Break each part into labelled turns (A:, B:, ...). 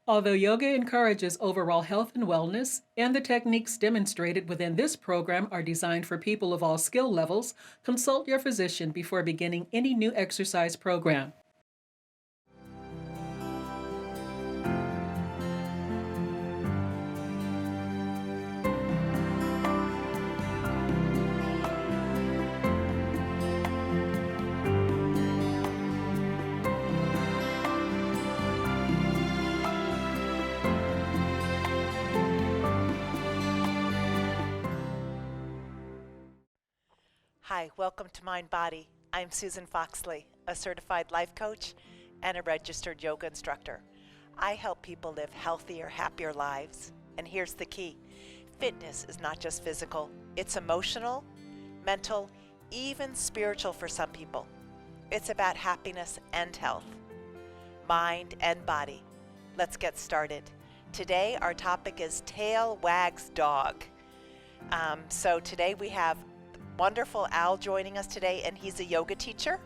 A: Although yoga encourages overall health and wellness, and the techniques demonstrated within this program are designed for people of all skill levels, consult your physician before beginning any new exercise program.
B: Hi, welcome to Mind Body. I'm Susan Foxley, a certified life coach and a registered yoga instructor. I help people live healthier, happier lives. And here's the key. Fitness is not just physical, it's emotional, mental, even spiritual for some people. It's about happiness and health, mind and body. Let's get started. Today our topic is tail wags dog. So today we have wonderful Al joining us today, and he's a yoga teacher,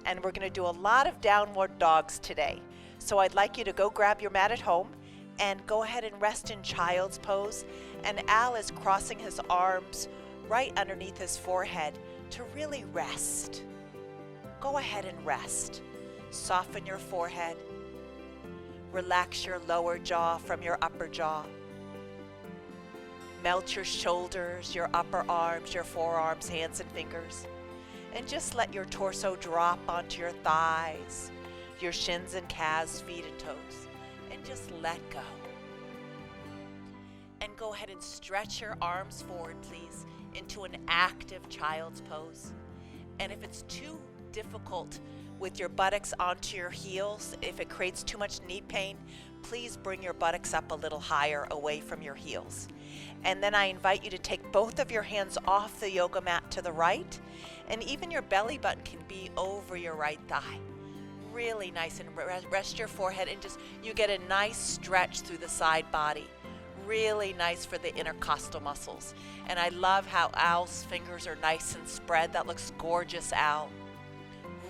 B: and we're going to do a lot of downward dogs today. So I'd like you to go grab your mat at home and go ahead and rest in child's pose, and Al is crossing his arms right underneath his forehead to really rest. Go ahead and rest. Soften your forehead. Relax your lower jaw from your upper jaw. Melt your shoulders, your upper arms, your forearms, hands, and fingers. And just let your torso drop onto your thighs, your shins and calves, feet and toes. And just let go. And go ahead and stretch your arms forward, please, into an active child's pose. And if it's too difficult with your buttocks onto your heels, if it creates too much knee pain, please bring your buttocks up a little higher away from your heels. And then I invite you to take both of your hands off the yoga mat to the right, and even your belly button can be over your right thigh. Really nice, and rest your forehead, and just you get a nice stretch through the side body. Really nice for the intercostal muscles. And I love how Al's fingers are nice and spread. That looks gorgeous, Al.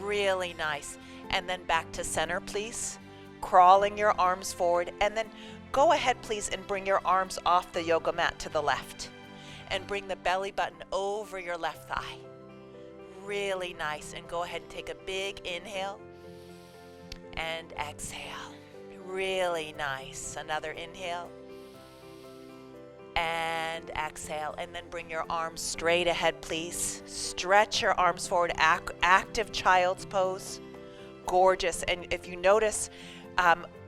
B: Really nice. And then back to center, please. Crawling your arms forward, and then go ahead, please, and bring your arms off the yoga mat to the left. And bring the belly button over your left thigh. Really nice. And go ahead and take a big inhale. And exhale. Really nice. Another inhale. And exhale, and then bring your arms straight ahead, please. Stretch your arms forward, active child's pose. Gorgeous. And if you notice,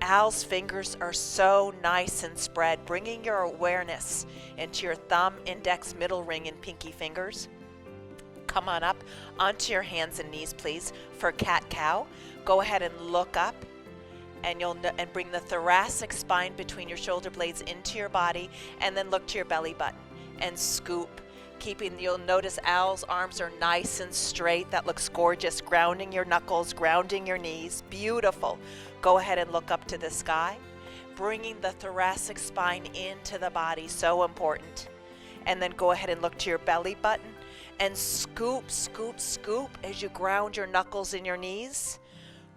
B: Al's fingers are so nice and spread, bringing your awareness into your thumb, index, middle ring, and pinky fingers. Come on up onto your hands and knees, please, for cat-cow. Go ahead and look up. And bring the thoracic spine between your shoulder blades into your body, and then look to your belly button and scoop. You'll notice Al's arms are nice and straight. That looks gorgeous. Grounding your knuckles, grounding your knees. Beautiful. Go ahead and look up to the sky. Bringing the thoracic spine into the body, so important. And then go ahead and look to your belly button and scoop, scoop, scoop as you ground your knuckles in your knees.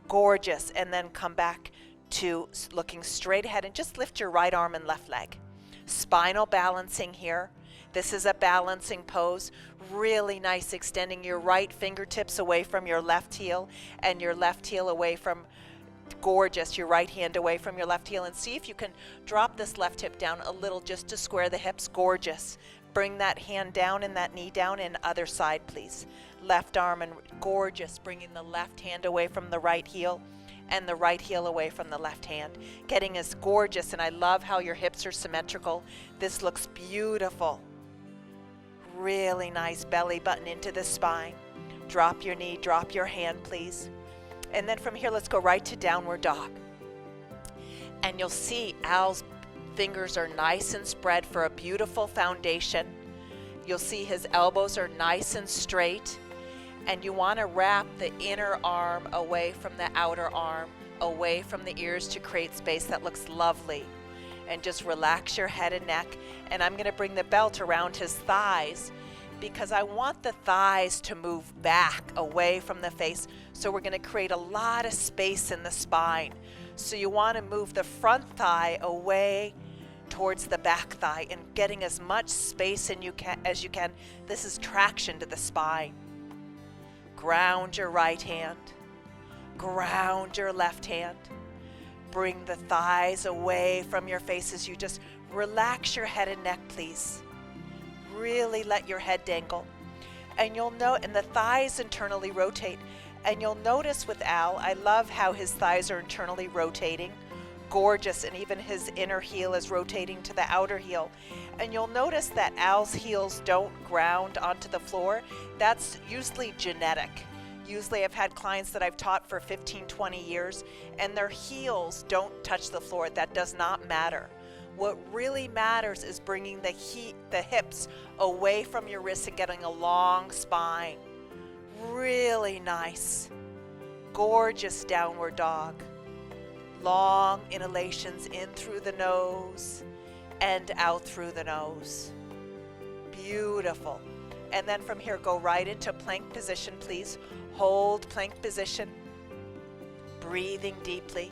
B: Gorgeous. And then come back to looking straight ahead and just lift your right arm and left leg. Spinal balancing here. This is a balancing pose. Really nice, extending your right fingertips away from your left heel and your left heel away from, gorgeous, your right hand away from your left heel. And see if you can drop this left hip down a little just to square the hips. Gorgeous. Bring that hand down and that knee down, and other side, please. Left arm, and gorgeous, bringing the left hand away from the right heel and the right heel away from the left hand. Getting as gorgeous, and I love how your hips are symmetrical. This looks beautiful. Really nice. Belly button into the spine. Drop your knee, drop your hand, please. And then from here, let's go right to downward dog. And you'll see Al's fingers are nice and spread for a beautiful foundation. You'll see his elbows are nice and straight. And you want to wrap the inner arm away from the outer arm, away from the ears to create space. That looks lovely. And just relax your head and neck. And I'm going to bring the belt around his thighs because I want the thighs to move back away from the face. So we're going to create a lot of space in the spine. So you want to move the front thigh away towards the back thigh and getting as much space as you can. This is traction to the spine. Ground your right hand. Ground your left hand. Bring the thighs away from your face as you just relax your head and neck, please. Really let your head dangle. And you'll note, and the thighs internally rotate. And you'll notice with Al, I love how his thighs are internally rotating. Gorgeous, and even his inner heel is rotating to the outer heel. And you'll notice that Al's heels don't ground onto the floor. That's usually genetic. Usually I've had clients that I've taught for 15, 20 years, and their heels don't touch the floor. That does not matter. What really matters is bringing the hips away from your wrists and getting a long spine. Really nice. Gorgeous downward dog. Long inhalations in through the nose and out through the nose. Beautiful. And then from here, go right into plank position, please. Hold plank position. Breathing deeply.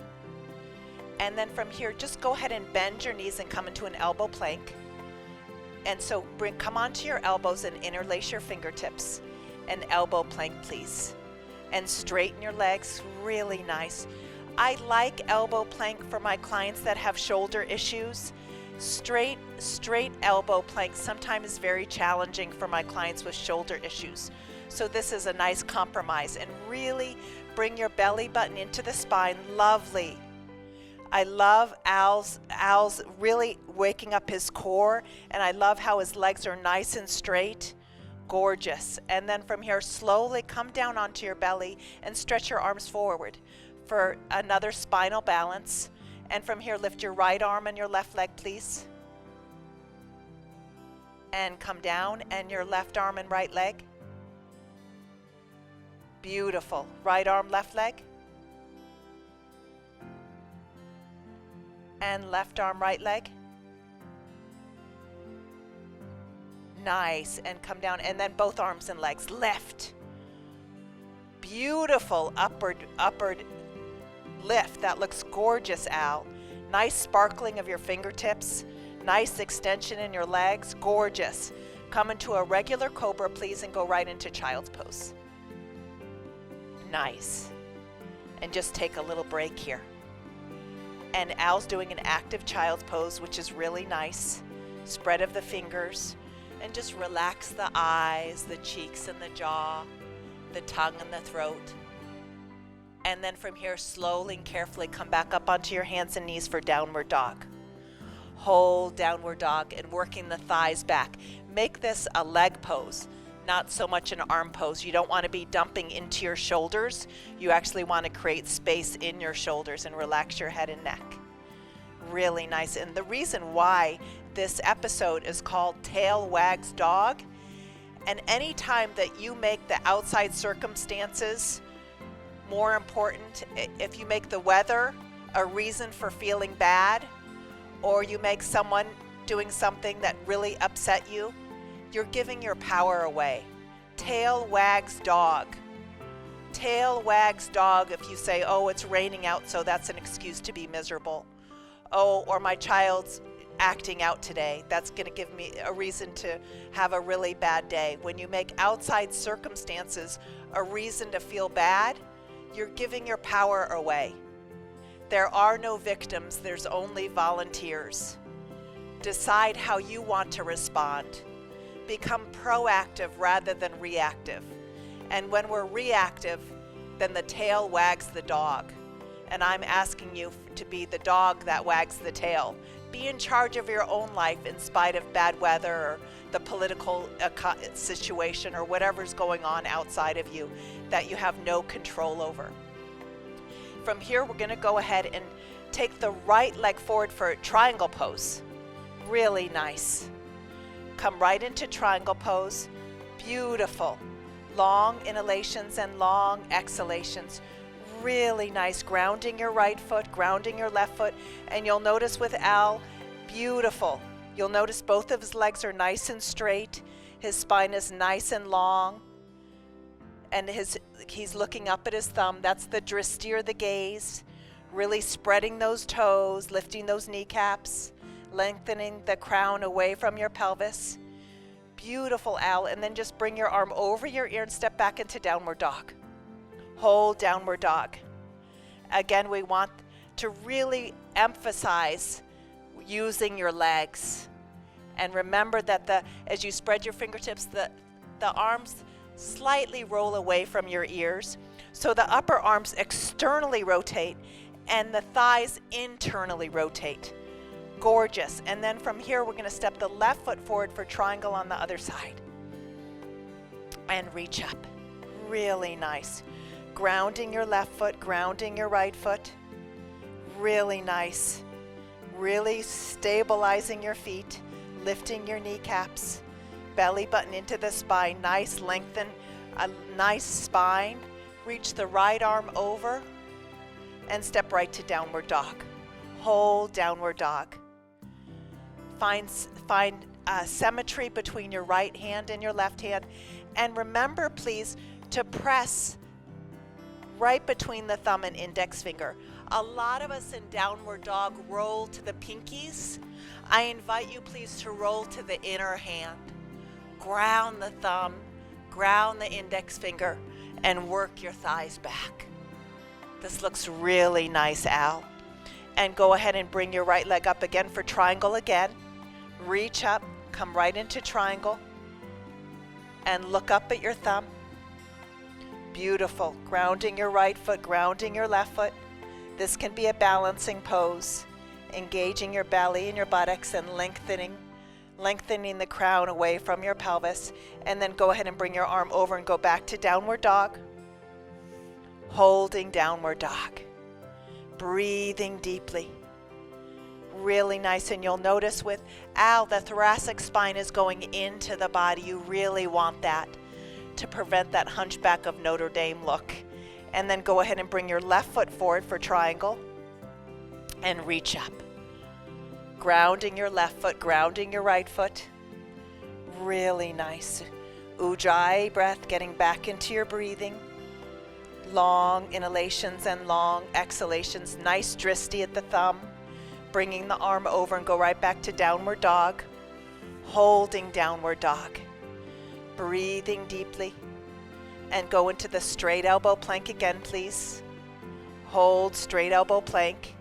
B: And then from here, just go ahead and bend your knees and come into an elbow plank. And so come onto your elbows and interlace your fingertips. An elbow plank, please. And straighten your legs. Really nice. I like elbow plank for my clients that have shoulder issues. Straight elbow plank sometimes is very challenging for my clients with shoulder issues. So this is a nice compromise, and really bring your belly button into the spine. Lovely. I love Al's really waking up his core, and I love how his legs are nice and straight. Gorgeous. And then from here, slowly come down onto your belly and stretch your arms forward for another spinal balance. And from here, lift your right arm and your left leg, please. And come down, and your left arm and right leg. Beautiful. Right arm, left leg. And left arm, right leg. Nice. And come down, and then both arms and legs. Lift. Beautiful upward lift. That looks gorgeous, Al. Nice sparkling of your fingertips. Nice extension in your legs. Gorgeous. Come into a regular cobra, please, and go right into child's pose. Nice. And just take a little break here. And Al's doing an active child's pose, which is really nice. Spread of the fingers. And just relax the eyes, the cheeks and the jaw, the tongue and the throat. And then from here, slowly and carefully come back up onto your hands and knees for downward dog. Hold downward dog and working the thighs back. Make this a leg pose, not so much an arm pose. You don't want to be dumping into your shoulders. You actually want to create space in your shoulders and relax your head and neck. Really nice. And the reason why this episode is called Tail Wags Dog, and anytime that you make the outside circumstances more important, if you make the weather a reason for feeling bad, or you make someone doing something that really upset you, you're giving your power away. Tail wags dog. Tail wags dog if you say, oh, it's raining out, so that's an excuse to be miserable. Oh, or my child's acting out today. That's going to give me a reason to have a really bad day. When you make outside circumstances a reason to feel bad, you're giving your power away. There are no victims, there's only volunteers. Decide how you want to respond. Become proactive rather than reactive. And when we're reactive, then the tail wags the dog. And I'm asking you to be the dog that wags the tail. Be in charge of your own life in spite of bad weather or the political situation or whatever's going on outside of you that you have no control over. From here, we're going to go ahead and take the right leg forward for a triangle pose. Really nice. Come right into triangle pose. Beautiful. Long inhalations and long exhalations. Really nice. Grounding your right foot, grounding your left foot. And you'll notice with Al, beautiful. You'll notice both of his legs are nice and straight. His spine is nice and long. And he's looking up at his thumb. That's the dristier the gaze. Really spreading those toes, lifting those kneecaps, lengthening the crown away from your pelvis. Beautiful, Al. And then just bring your arm over your ear and step back into downward dog. Hold downward dog. Again, we want to really emphasize using your legs. And remember that as you spread your fingertips, the arms slightly roll away from your ears. So the upper arms externally rotate and the thighs internally rotate. Gorgeous. And then from here, we're going to step the left foot forward for triangle on the other side. And reach up. Really nice. Grounding your left foot, grounding your right foot. Really nice. Really stabilizing your feet, lifting your kneecaps, belly button into the spine. Nice lengthen, a nice spine. Reach the right arm over and step right to downward dog. Hold downward dog. Find symmetry between your right hand and your left hand. And remember, please, to press right between the thumb and index finger. A lot of us in downward dog roll to the pinkies. I invite you, please, to roll to the inner hand. Ground the thumb, ground the index finger, and work your thighs back. This looks really nice, Al. And go ahead and bring your right leg up again for triangle again. Reach up, come right into triangle, and look up at your thumb. Beautiful. Grounding your right foot, grounding your left foot. This can be a balancing pose. Engaging your belly and your buttocks and lengthening the crown away from your pelvis. And then go ahead and bring your arm over and go back to downward dog. Holding downward dog. Breathing deeply. Really nice. And you'll notice with Al, the thoracic spine is going into the body. You really want that to prevent that hunchback of Notre Dame look. And then go ahead and bring your left foot forward for triangle and reach up. Grounding your left foot, grounding your right foot. Really nice. Ujjayi breath, getting back into your breathing. Long inhalations and long exhalations. Nice dristi at the thumb. Bringing the arm over and go right back to downward dog. Holding downward dog. Breathing deeply. And go into the straight elbow plank again, please. Hold straight elbow plank.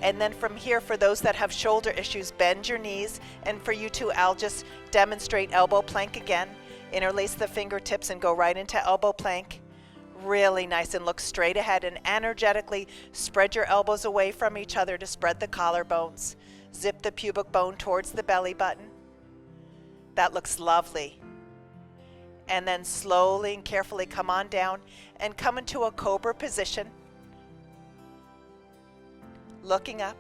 B: And then from here, for those that have shoulder issues, bend your knees. And for you too, I'll just demonstrate elbow plank again. Interlace the fingertips and go right into elbow plank. Really nice. And look straight ahead and energetically spread your elbows away from each other to spread the collarbones. Zip the pubic bone towards the belly button. That looks lovely. And then slowly and carefully come on down and come into a cobra position. Looking up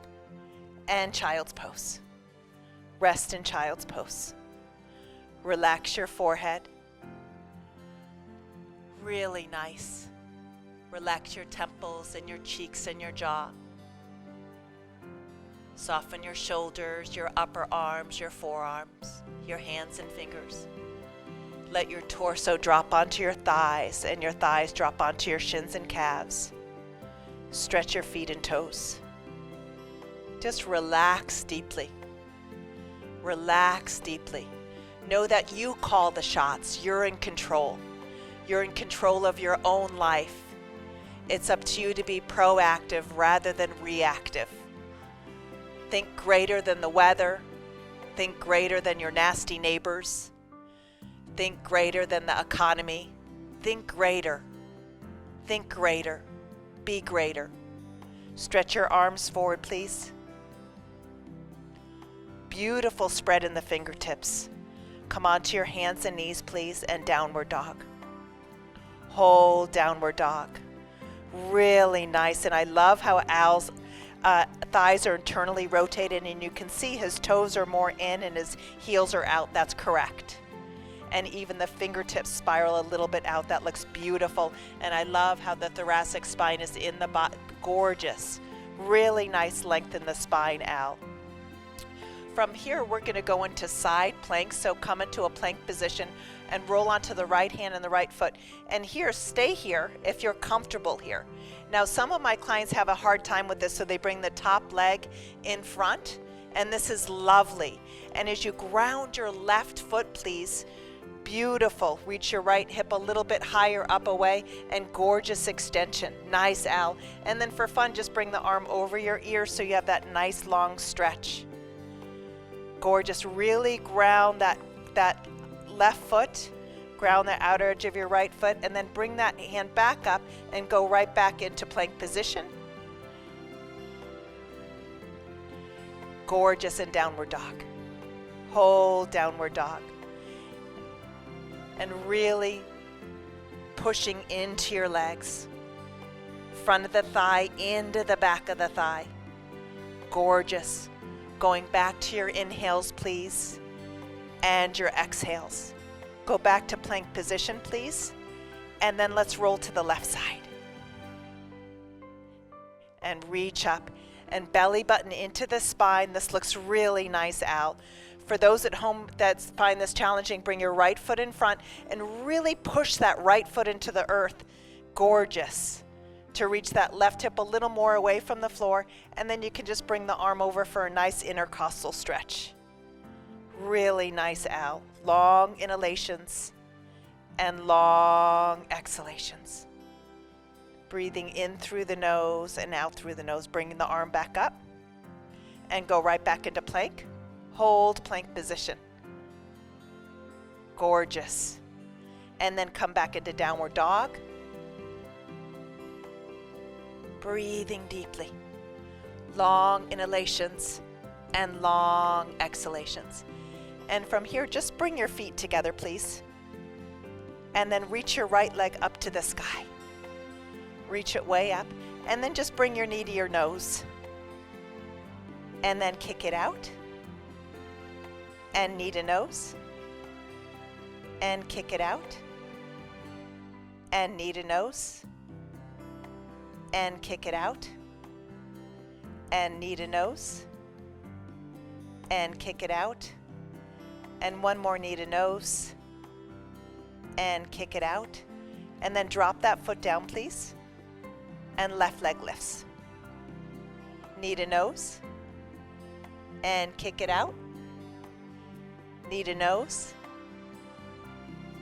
B: and child's pose. Rest in child's pose. Relax your forehead. Really nice. Relax your temples and your cheeks and your jaw. Soften your shoulders, your upper arms, your forearms, your hands and fingers. Let your torso drop onto your thighs and your thighs drop onto your shins and calves. Stretch your feet and toes. Just relax deeply. Relax deeply. Know that you call the shots. You're in control. You're in control of your own life. It's up to you to be proactive rather than reactive. Think greater than the weather. Think greater than your nasty neighbors. Think greater than the economy. Think greater. Think greater. Be greater. Stretch your arms forward, please. Beautiful spread in the fingertips. Come onto your hands and knees, please, and downward dog. Hold downward dog. Really nice. And I love how Al's thighs are internally rotated, and you can see his toes are more in and his heels are out. That's correct. And even the fingertips spiral a little bit out. That looks beautiful. And I love how the thoracic spine is in the body. Gorgeous. Really nice length in the spine, Al. From here, we're going to go into side planks. So come into a plank position and roll onto the right hand and the right foot. And here, stay here if you're comfortable here. Now, some of my clients have a hard time with this, so they bring the top leg in front, and this is lovely. And as you ground your left foot, please, beautiful. Reach your right hip a little bit higher up away, and gorgeous extension. Nice, Al. And then for fun, just bring the arm over your ear so you have that nice long stretch. Gorgeous. Really ground that left foot, ground the outer edge of your right foot, and then bring that hand back up and go right back into plank position. Gorgeous. And downward dog. Hold downward dog. And really pushing into your legs. Front of the thigh into the back of the thigh. Gorgeous. Going back to your inhales, please, and your exhales. Go back to plank position, please, and then let's roll to the left side. And reach up and belly button into the spine. This looks really nice, Al. For those at home that find this challenging, bring your right foot in front and really push that right foot into the earth. Gorgeous. To reach that left hip a little more away from the floor, and then you can just bring the arm over for a nice intercostal stretch. Really nice, Al. Long inhalations and long exhalations. Breathing in through the nose and out through the nose, bringing the arm back up and go right back into plank. Hold plank position. Gorgeous. And then come back into downward dog. Breathing deeply. Long inhalations and long exhalations. And from here, just bring your feet together, please. And then reach your right leg up to the sky. Reach it way up. And then just bring your knee to your nose. And then kick it out. And knee to nose. And kick it out. And knee to nose. And kick it out. And knee to nose. And kick it out. And one more knee to nose. And kick it out. And then drop that foot down, please. And left leg lifts. Knee to nose. And kick it out. Knee to nose.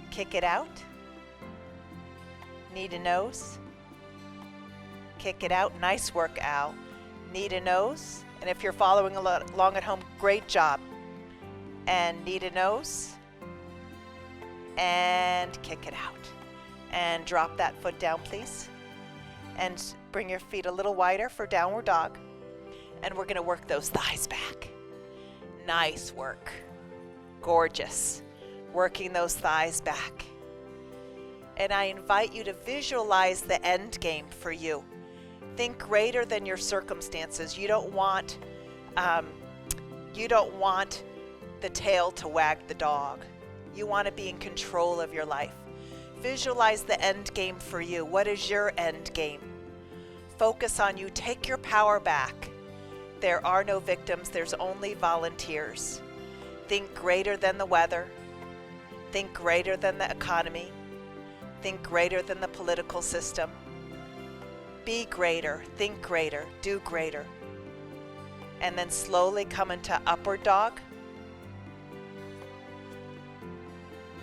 B: Kick it out. Knee to nose. Kick it out. Nice work, Al. Knee to nose. And if you're following along at home, great job. And knee to nose. And kick it out. And drop that foot down, please. And bring your feet a little wider for downward dog. And we're going to work those thighs back. Nice work. Gorgeous. Working those thighs back. And I invite you to visualize the end game for you. Think greater than your circumstances. You don't want the tail to wag the dog. You want to be in control of your life. Visualize the end game for you. What is your end game? Focus on you. Take your power back. There are no victims. There's only volunteers. Think greater than the weather. Think greater than the economy. Think greater than the political system. Be greater, think greater, do greater. And then slowly come into upward dog.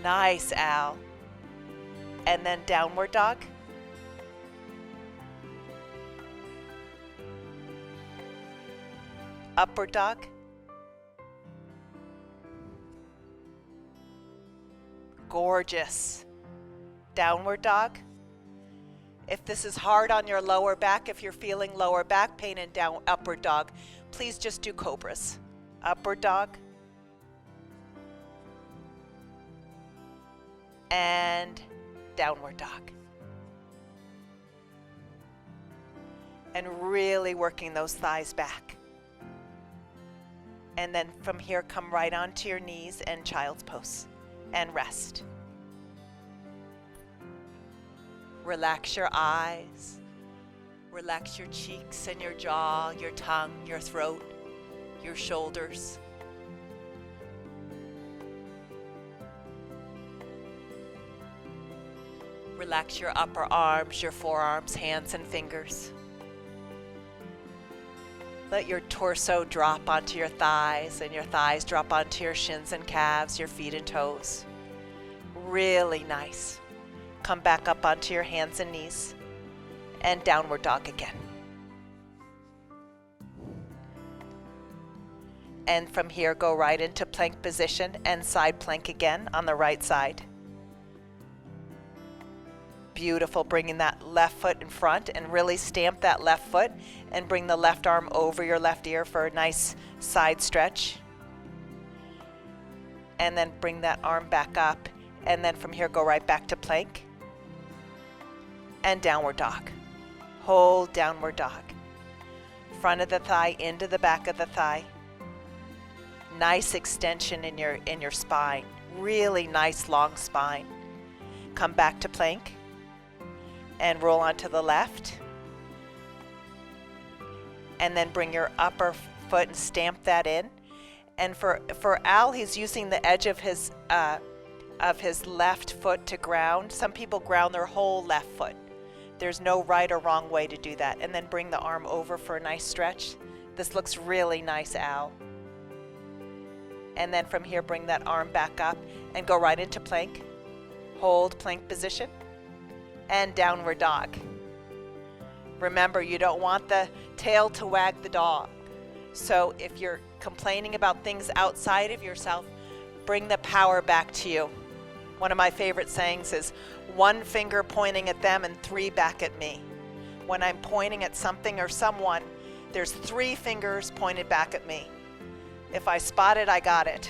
B: Nice, Al. And then downward dog. Upward dog. Gorgeous. Downward dog. If this is hard on your lower back, if you're feeling lower back pain and down upward dog, please just do cobras. Upward dog. And downward dog. And really working those thighs back. And then from here, come right onto your knees and child's pose and rest. Relax your eyes, relax your cheeks and your jaw, your tongue, your throat, your shoulders. Relax your upper arms, your forearms, hands, and fingers. Let your torso drop onto your thighs, and your thighs drop onto your shins and calves, your feet and toes. Really nice. Come back up onto your hands and knees, and downward dog again. And from here, go right into plank position and side plank again on the right side. Beautiful, bringing that left foot in front and really stamp that left foot and bring the left arm over your left ear for a nice side stretch. And then bring that arm back up, and then from here go right back to plank and downward dog. Hold downward dog. Front of the thigh into the back of the thigh. Nice extension in your spine. Really nice long spine. Come back to plank and roll onto the left, and then bring your upper foot and stamp that in. And for Al, he's using the edge of his left foot to ground. Some people ground their whole left foot. There's no right or wrong way to do that. And then bring the arm over for a nice stretch. This looks really nice, Al. And then from here, bring that arm back up and go right into plank. Hold plank position and downward dog. Remember, you don't want the tail to wag the dog. So if you're complaining about things outside of yourself, bring the power back to you. One of my favorite sayings is, one finger pointing at them and 3 back at me. When I'm pointing at something or someone, there's 3 fingers pointed back at me. If I spot it, I got it.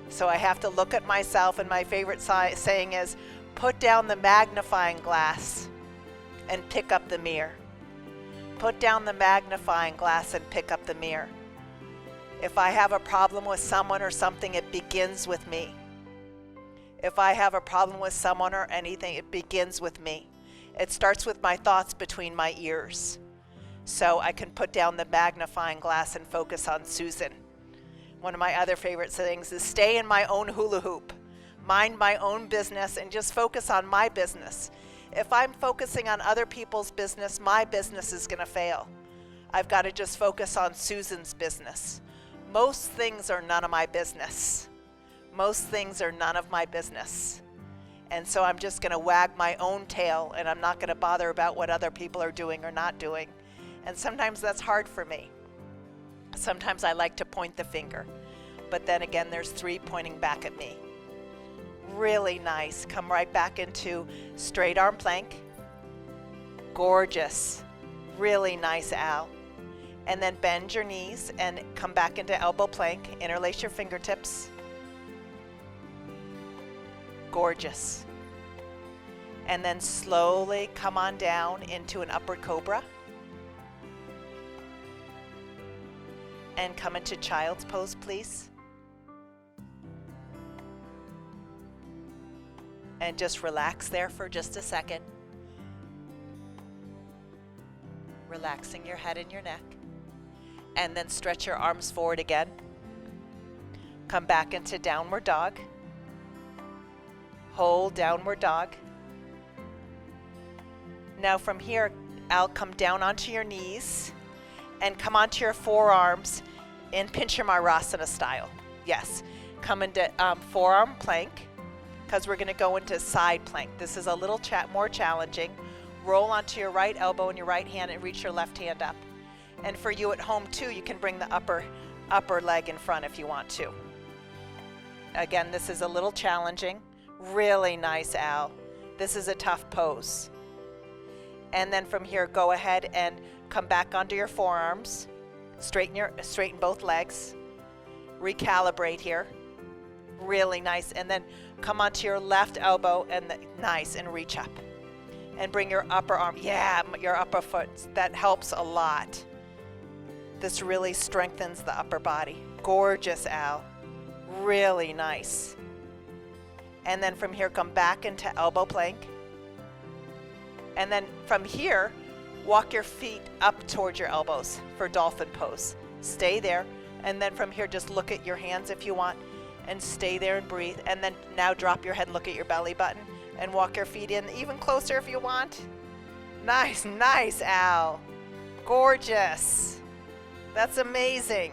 B: So I have to look at myself, and my favorite saying is, put down the magnifying glass and pick up the mirror. Put down the magnifying glass and pick up the mirror. If I have a problem with someone or something, it begins with me. If I have a problem with someone or anything, it begins with me. It starts with my thoughts between my ears. So I can put down the magnifying glass and focus on Susan. One of my other favorite sayings is, stay in my own hula hoop. Mind my own business and just focus on my business. If I'm focusing on other people's business, my business is going to fail. I've got to just focus on Susan's business. Most things are none of my business. Most things are none of my business. And so I'm just going to wag my own tail, and I'm not going to bother about what other people are doing or not doing. And sometimes that's hard for me. Sometimes I like to point the finger. But then again, there's 3 pointing back at me. Really nice. Come right back into straight arm plank. Gorgeous. Really nice, Al. And then bend your knees and come back into elbow plank. Interlace your fingertips. Gorgeous. And then slowly come on down into an upward cobra. And come into child's pose, please. And just relax there for just a second. Relaxing your head and your neck. And then stretch your arms forward again. Come back into downward dog. Hold downward dog. Now from here, I'll come down onto your knees and come onto your forearms in Pinchamarasana style. Yes, come into forearm plank, because we're going to go into side plank. This is a little more challenging. Roll onto your right elbow and your right hand and reach your left hand up. And for you at home too, you can bring the upper leg in front if you want to. Again, this is a little challenging. Really nice, Al. This is a tough pose. And then from here, go ahead and come back onto your forearms. Straighten both legs. Recalibrate here. Really nice. And then come onto your left elbow and nice, and reach up. And bring your upper arm. Yeah, your upper foot. That helps a lot. This really strengthens the upper body. Gorgeous, Al. Really nice. And then from here, come back into elbow plank. And then from here, walk your feet up towards your elbows for dolphin pose. Stay there. And then from here, just look at your hands if you want. And stay there and breathe. And then now drop your head and look at your belly button. And walk your feet in even closer if you want. Nice, nice, Al. Gorgeous. That's amazing.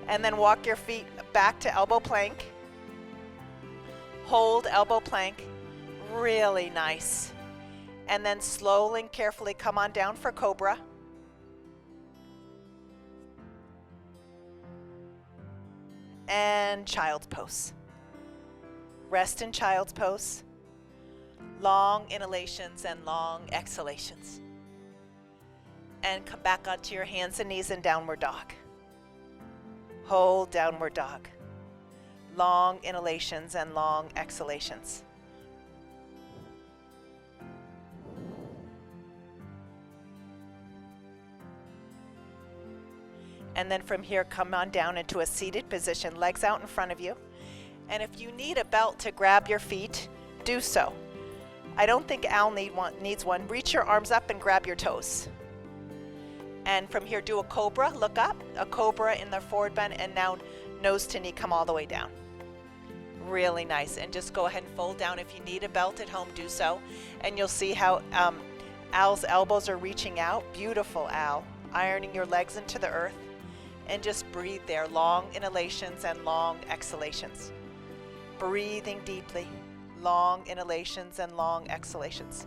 B: And then walk your feet back to elbow plank. Hold elbow plank. Really nice. And then slowly and carefully come on down for cobra. And child's pose. Rest in child's pose. Long inhalations and long exhalations. And come back onto your hands and knees in downward dog. Hold downward dog. Long inhalations and long exhalations. And then from here, come on down into a seated position, legs out in front of you. And if you need a belt to grab your feet, do so. I don't think Al needs one. Reach your arms up and grab your toes. And from here, do a cobra, look up, a cobra in the forward bend, and now nose to knee, come all the way down. Really nice. And just go ahead and fold down. If you need a belt at home, do so. And you'll see how Al's elbows are reaching out. Beautiful, Al. Ironing your legs into the earth. And just breathe there. Long inhalations and long exhalations. Breathing deeply. Long inhalations and long exhalations.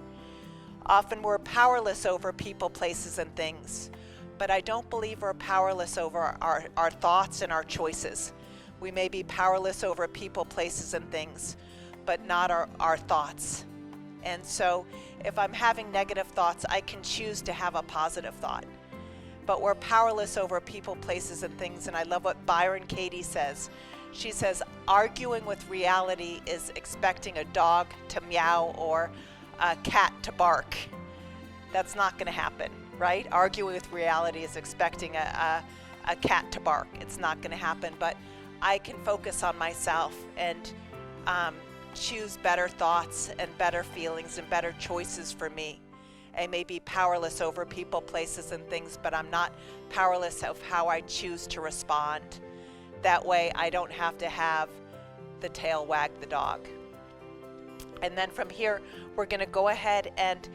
B: Often we're powerless over people, places, and things. But I don't believe we're powerless over our thoughts and our choices. We may be powerless over people, places, and things, but not our thoughts. And so if I'm having negative thoughts, I can choose to have a positive thought. But we're powerless over people, places, and things. And I love what Byron Katie says. She says, arguing with reality is expecting a dog to meow or a cat to bark. That's not going to happen, right? Arguing with reality is expecting a cat to bark. It's not going to happen. But I can focus on myself and choose better thoughts and better feelings and better choices for me. I may be powerless over people, places, and things, but I'm not powerless of how I choose to respond. That way I don't have to have the tail wag the dog. And then from here, we're going to go ahead and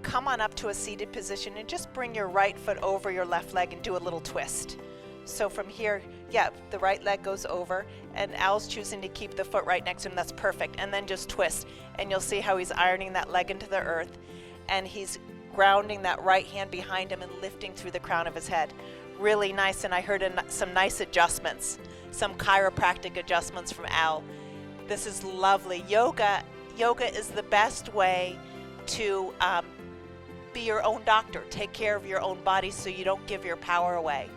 B: come on up to a seated position and just bring your right foot over your left leg and do a little twist. So from here, yeah, the right leg goes over and Al's choosing to keep the foot right next to him. That's perfect. And then just twist. And you'll see how he's ironing that leg into the earth and he's grounding that right hand behind him and lifting through the crown of his head. Really nice. And I heard some nice adjustments, some chiropractic adjustments from Al. This is lovely. Yoga is the best way to be your own doctor. Take care of your own body so you don't give your power away.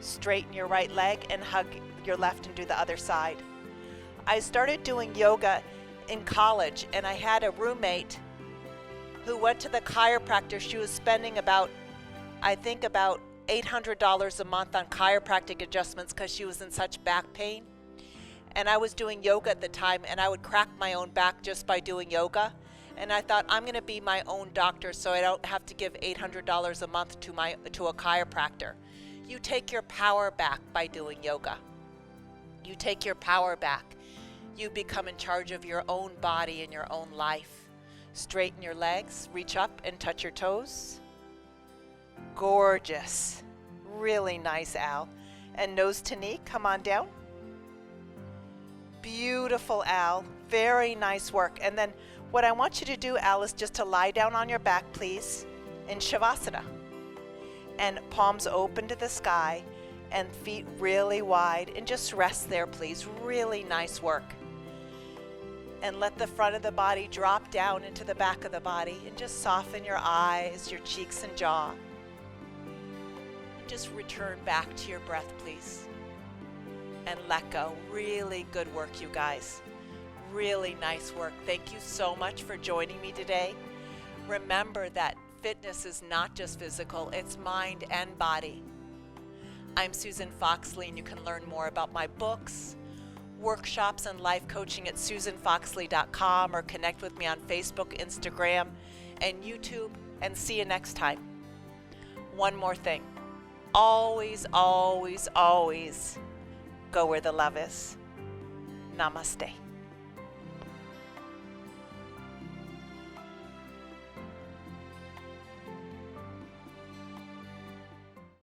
B: Straighten your right leg and hug your left and do the other side. I started doing yoga in college and I had a roommate who went to the chiropractor. She was spending about $800 a month on chiropractic adjustments because she was in such back pain. And I was doing yoga at the time and I would crack my own back just by doing yoga. And I thought, I'm going to be my own doctor so I don't have to give $800 a month to a chiropractor. You take your power back by doing yoga. You take your power back. You become in charge of your own body and your own life. Straighten your legs, reach up and touch your toes. Gorgeous. Really nice, Al. And nose to knee, come on down. Beautiful, Al. Very nice work. And then what I want you to do, Al, is just to lie down on your back, please, in Shavasana. And palms open to the sky and feet really wide. And just rest there, please. Really nice work. And let the front of the body drop down into the back of the body. And just soften your eyes, your cheeks and jaw. And just return back to your breath, please. And let go. Really good work, you guys. Really nice work. Thank you so much for joining me today. Remember that fitness is not just physical, it's mind and body. I'm Susan Foxley, and you can learn more about my books, workshops, and life coaching at susanfoxley.com or connect with me on Facebook, Instagram, and YouTube, and see you next time. One more thing. Always, always, always go where the love is. Namaste.